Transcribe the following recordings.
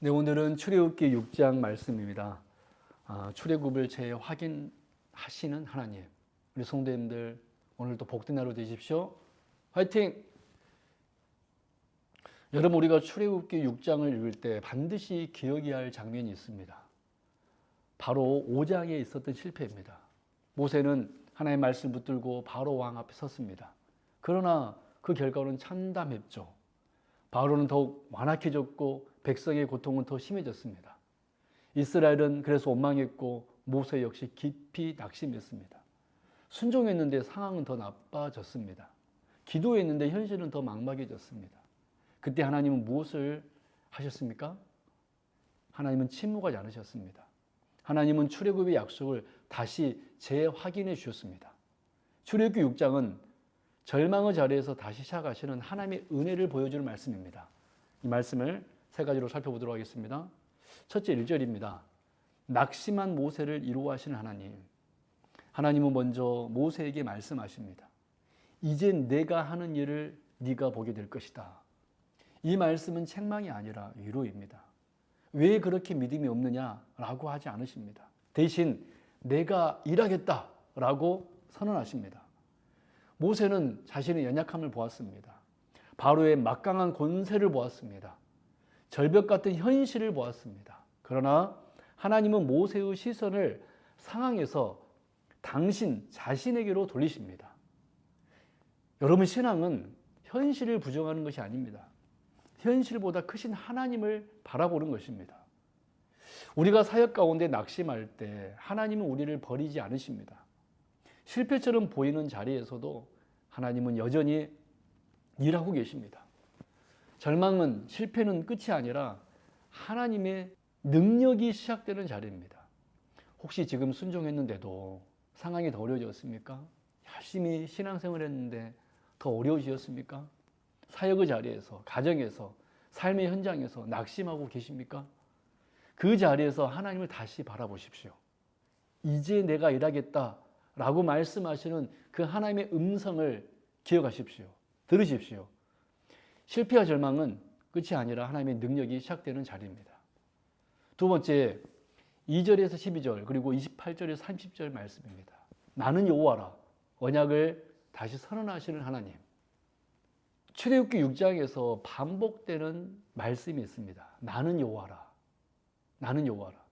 네, 오늘은 출애굽기 6장 말씀입니다. 출애굽을 재확인하시는 하나님. 우리 성도님들 오늘도 복된 하루 되십시오. 화이팅! 여러분, 우리가 출애굽기 6장을 읽을 때 반드시 기억해야 할 장면이 있습니다. 바로 5장에 있었던 실패입니다. 모세는 하나님의 말씀을 붙들고 바로 왕 앞에 섰습니다. 그러나 그 결과는 참담했죠. 바로는 더욱 완악해졌고 백성의 고통은 더 심해졌습니다. 이스라엘은 그래서 원망했고 모세 역시 깊이 낙심했습니다. 순종했는데 상황은 더 나빠졌습니다. 기도했는데 현실은 더 막막해졌습니다. 그때 하나님은 무엇을 하셨습니까? 하나님은 침묵하지 않으셨습니다. 하나님은 출애굽의 약속을 다시 재확인해 주셨습니다. 출애굽기 6장은 절망의 자리에서 다시 시작하시는 하나님의 은혜를 보여주는 말씀입니다. 이 말씀을 세 가지로 살펴보도록 하겠습니다. 첫째 1절입니다. 낙심한 모세를 이루하시는 하나님. 하나님은 먼저 모세에게 말씀하십니다. 이제 내가 하는 일을 네가 보게 될 것이다. 이 말씀은 책망이 아니라 위로입니다. 왜 그렇게 믿음이 없느냐라고 하지 않으십니다. 대신 내가 일하겠다라고 선언하십니다. 모세는 자신의 연약함을 보았습니다. 바로의 막강한 권세를 보았습니다. 절벽 같은 현실을 보았습니다. 그러나 하나님은 모세의 시선을 상황에서 당신 자신에게로 돌리십니다. 여러분, 신앙은 현실을 부정하는 것이 아닙니다. 현실보다 크신 하나님을 바라보는 것입니다. 우리가 사역 가운데 낙심할 때 하나님은 우리를 버리지 않으십니다. 실패처럼 보이는 자리에서도 하나님은 여전히 일하고 계십니다. 절망은, 실패는 끝이 아니라 하나님의 능력이 시작되는 자리입니다. 혹시 지금 순종했는데도 상황이 더 어려워졌습니까? 열심히 신앙생활을 했는데 더 어려워지셨습니까? 사역의 자리에서, 가정에서, 삶의 현장에서 낙심하고 계십니까? 그 자리에서 하나님을 다시 바라보십시오. 이제 내가 일하겠다라고 말씀하시는 그 하나님의 음성을 기억하십시오. 들으십시오. 실패와 절망은 끝이 아니라 하나님의 능력이 시작되는 자리입니다. 두 번째, 2절에서 12절 그리고 28절에서 30절 말씀입니다. 나는 여호와라. 언약을 다시 선언하시는 하나님. 출애굽기 6장에서 반복되는 말씀이 있습니다. 나는 여호와라. 나는 여호와라.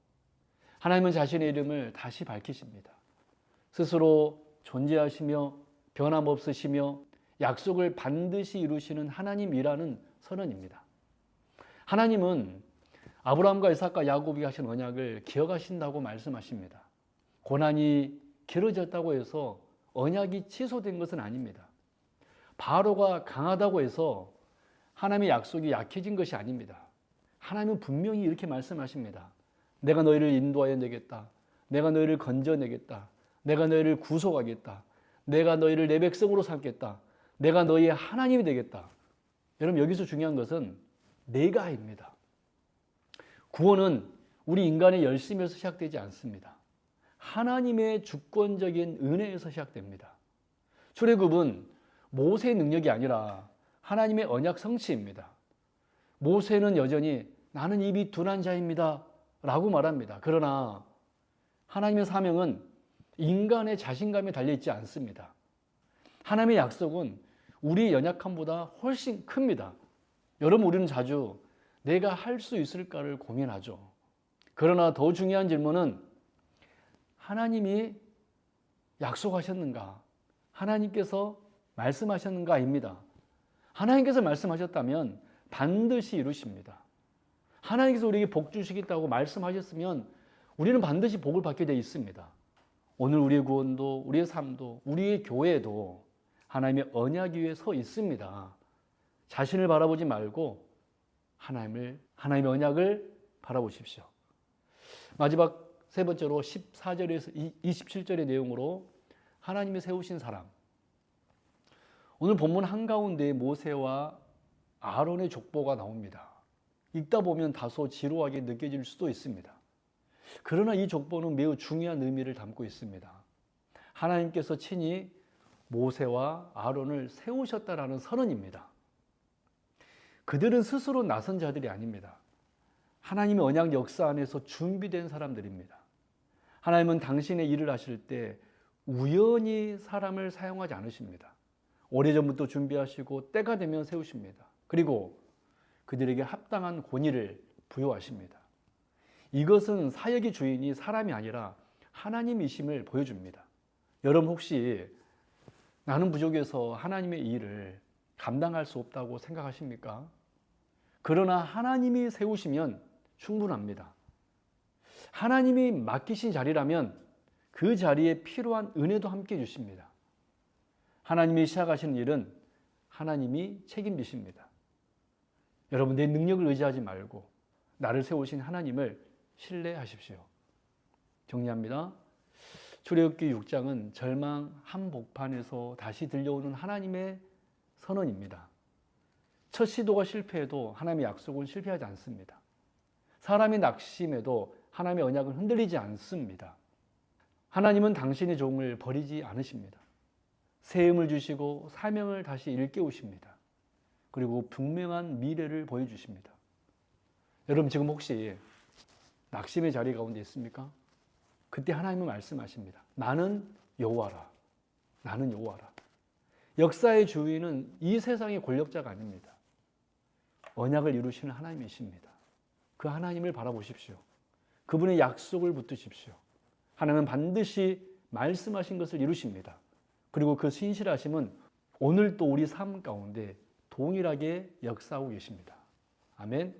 하나님은 자신의 이름을 다시 밝히십니다. 스스로 존재하시며 변함없으시며 약속을 반드시 이루시는 하나님이라는 선언입니다. 하나님은 아브라함과 이삭과 야곱이 하신 언약을 기억하신다고 말씀하십니다. 고난이 길어졌다고 해서 언약이 취소된 것은 아닙니다. 바로가 강하다고 해서 하나님의 약속이 약해진 것이 아닙니다. 하나님은 분명히 이렇게 말씀하십니다. 내가 너희를 인도하여 내겠다. 내가 너희를 건져내겠다. 내가 너희를 구속하겠다. 내가 너희를 내 백성으로 삼겠다. 내가 너희의 하나님이 되겠다. 여러분, 여기서 중요한 것은 내가입니다. 구원은 우리 인간의 열심에서 시작되지 않습니다. 하나님의 주권적인 은혜에서 시작됩니다. 출애굽은 모세의 능력이 아니라 하나님의 언약 성취입니다. 모세는 여전히 나는 입이 둔한 자입니다 라고 말합니다. 그러나 하나님의 사명은 인간의 자신감에 달려있지 않습니다. 하나님의 약속은 우리의 연약함보다 훨씬 큽니다. 여러분, 우리는 자주 내가 할 수 있을까를 고민하죠. 그러나 더 중요한 질문은 하나님이 약속하셨는가? 하나님께서 말씀하셨는가입니다. 하나님께서 말씀하셨다면 반드시 이루십니다. 하나님께서 우리에게 복 주시겠다고 말씀하셨으면 우리는 반드시 복을 받게 되어 있습니다. 오늘 우리의 구원도, 우리의 삶도, 우리의 교회도 하나님의 언약 위에 서 있습니다. 자신을 바라보지 말고 하나님의 언약을 바라보십시오. 마지막 세 번째로 14절에서 27절의 내용으로 하나님이 세우신 사람. 오늘 본문 한가운데 모세와 아론의 족보가 나옵니다. 읽다 보면 다소 지루하게 느껴질 수도 있습니다. 그러나 이 족보는 매우 중요한 의미를 담고 있습니다. 하나님께서 친히 모세와 아론을 세우셨다라는 선언입니다. 그들은 스스로 나선 자들이 아닙니다. 하나님의 언약 역사 안에서 준비된 사람들입니다. 하나님은 당신의 일을 하실 때 우연히 사람을 사용하지 않으십니다. 오래전부터 준비하시고 때가 되면 세우십니다. 그리고 그들에게 합당한 권위를 부여하십니다. 이것은 사역의 주인이 사람이 아니라 하나님이심을 보여줍니다. 여러분 혹시 나는 부족해서 하나님의 일을 감당할 수 없다고 생각하십니까? 그러나 하나님이 세우시면 충분합니다. 하나님이 맡기신 자리라면 그 자리에 필요한 은혜도 함께 주십니다. 하나님이 시작하시는 일은 하나님이 책임지십니다. 여러분, 내 능력을 의지하지 말고 나를 세우신 하나님을 신뢰하십시오. 정리합니다. 출애굽기 6장은 절망 한복판에서 다시 들려오는 하나님의 선언입니다. 첫 시도가 실패해도 하나님의 약속은 실패하지 않습니다. 사람이 낙심해도 하나님의 언약은 흔들리지 않습니다. 하나님은 당신의 종을 버리지 않으십니다. 새 힘을 주시고 사명을 다시 일깨우십니다. 그리고 분명한 미래를 보여주십니다. 여러분 지금 혹시 낙심의 자리 가운데 있습니까? 그때 하나님은 말씀하십니다. 나는 여호와라. 나는 여호와라. 역사의 주인은 이 세상의 권력자가 아닙니다. 언약을 이루시는 하나님이십니다. 그 하나님을 바라보십시오. 그분의 약속을 붙드십시오. 하나님은 반드시 말씀하신 것을 이루십니다. 그리고 그 신실하심은 오늘 또 우리 삶 가운데 동일하게 역사하고 계십니다. 아멘.